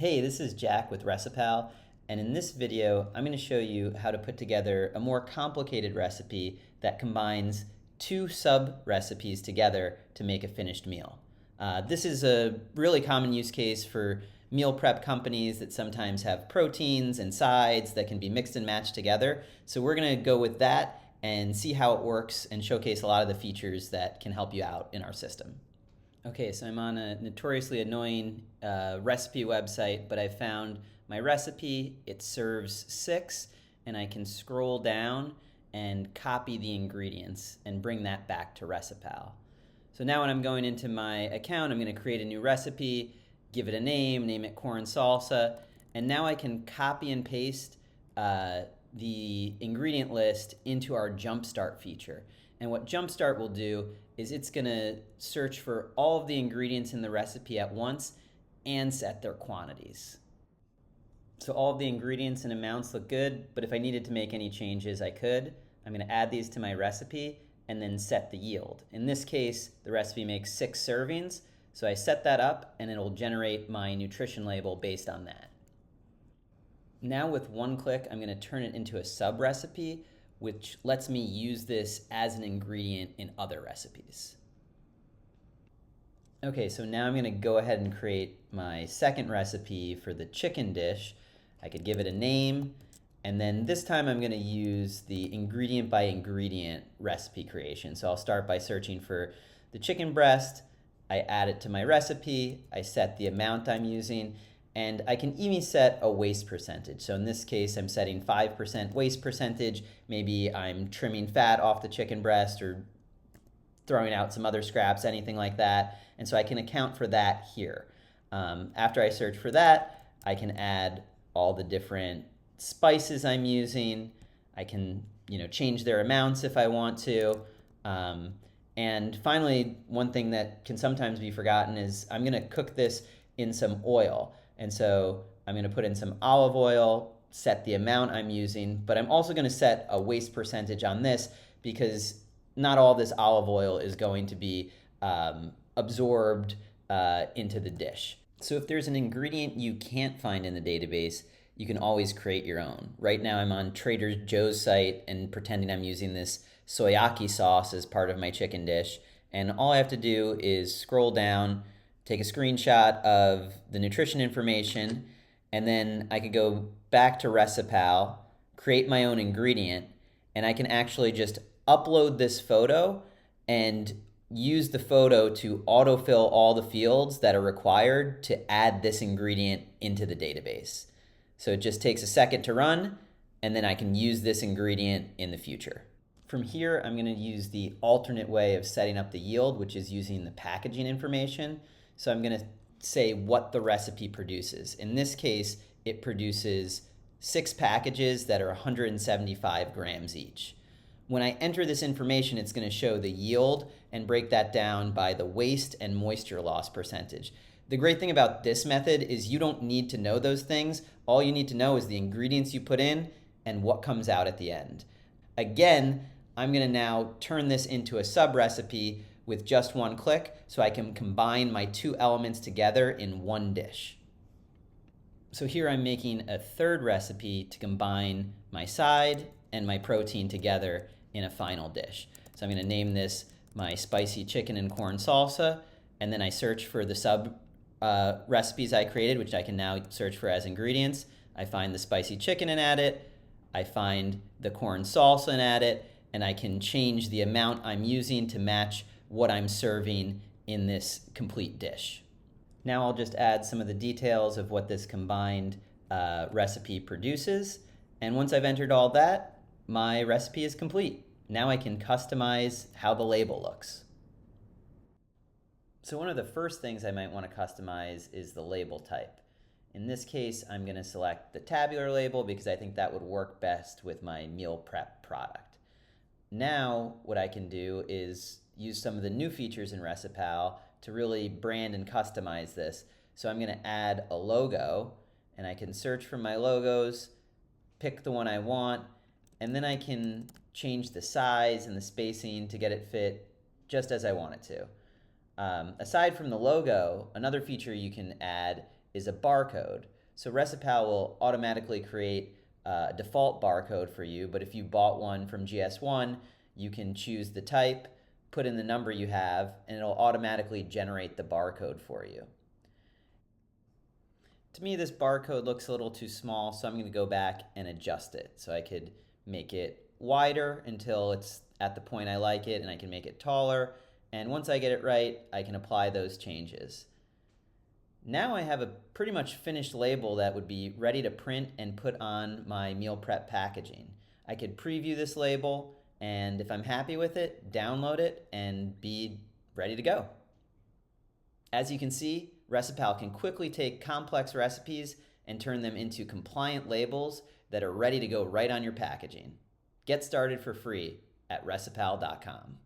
Hey, this is Jack with ReciPal, and in this video I'm going to show you how to put together a more complicated recipe that combines two sub-recipes together to make a finished meal. This is a really common use case for meal prep companies that sometimes have proteins and sides that can be mixed and matched together. So we're going to go with that and see how it works and showcase a lot of the features that can help you out in our system. Okay, so I'm on a notoriously annoying recipe website, but I found my recipe. It serves 6, and I can scroll down and copy the ingredients and bring that back to ReciPal. So now when I'm going into my account, I'm going to create a new recipe, give it a name it corn salsa, and now I can copy and paste the ingredient list into our Jumpstart feature. And what Jumpstart will do is it's going to search for all of the ingredients in the recipe at once and set their quantities. So all of the ingredients and amounts look good, but if I needed to make any changes, I could. I'm going to add these to my recipe and then set the yield. In this case, the recipe makes 6 servings, so I set that up and it'll generate my nutrition label based on that. Now with one click, I'm going to turn it into a sub-recipe, which lets me use this as an ingredient in other recipes. Okay, so now I'm going to go ahead and create my second recipe for the chicken dish. I could give it a name, and then this time I'm going to use the ingredient by ingredient recipe creation. So I'll start by searching for the chicken breast. I add it to my recipe. I set the amount I'm using, and I can even set a waste percentage. So in this case, I'm setting 5% waste percentage. Maybe I'm trimming fat off the chicken breast or throwing out some other scraps, anything like that. And so I can account for that here. After I search for that, I can add all the different spices I'm using. I can, change their amounts if I want to. And finally, one thing that can sometimes be forgotten is I'm going to cook this in some oil. And so I'm going to put in some olive oil, set the amount I'm using, but I'm also going to set a waste percentage on this because not all this olive oil is going to be absorbed into the dish. So if there's an ingredient you can't find in the database, you can always create your own. Right now I'm on Trader Joe's site and pretending I'm using this soyaki sauce as part of my chicken dish. And all I have to do is scroll down, take a screenshot of the nutrition information, and then I could go back to ReciPal, create my own ingredient, and I can actually just upload this photo and use the photo to autofill all the fields that are required to add this ingredient into the database. So it just takes a second to run, and then I can use this ingredient in the future. From here, I'm going to use the alternate way of setting up the yield, which is using the packaging information. So I'm going to say what the recipe produces. In this case, it produces 6 packages that are 175 grams each. When I enter this information, it's going to show the yield and break that down by the waste and moisture loss percentage. The great thing about this method is you don't need to know those things. All you need to know is the ingredients you put in and what comes out at the end. Again, I'm going to now turn this into a sub-recipe with just one click so I can combine my 2 elements together in one dish. So here I'm making a third recipe to combine my side and my protein together in a final dish. So I'm going to name this my spicy chicken and corn salsa, and then I search for the sub recipes I created, which I can now search for as ingredients. I find the spicy chicken and add it. I find the corn salsa and add it, and I can change the amount I'm using to match what I'm serving in this complete dish. Now I'll just add some of the details of what this combined recipe produces. And once I've entered all that, my recipe is complete. Now I can customize how the label looks. So one of the first things I might want to customize is the label type. In this case, I'm going to select the tabular label because I think that would work best with my meal prep product. Now what I can do is use some of the new features in ReciPal to really brand and customize this. So I'm going to add a logo, and I can search for my logos, pick the one I want, and then I can change the size and the spacing to get it fit just as I want it to. Aside from the logo, another feature you can add is a barcode. So ReciPal will automatically create a default barcode for you, but if you bought one from GS1, you can choose the type, put in the number you have, and it'll automatically generate the barcode for you. To me, this barcode looks a little too small, so I'm going to go back and adjust it. So I could make it wider until it's at the point I like it, and I can make it taller. And once I get it right, I can apply those changes. Now I have a pretty much finished label that would be ready to print and put on my meal prep packaging. I could preview this label, and if I'm happy with it, download it and be ready to go. As you can see, ReciPal can quickly take complex recipes and turn them into compliant labels that are ready to go right on your packaging. Get started for free at recipal.com.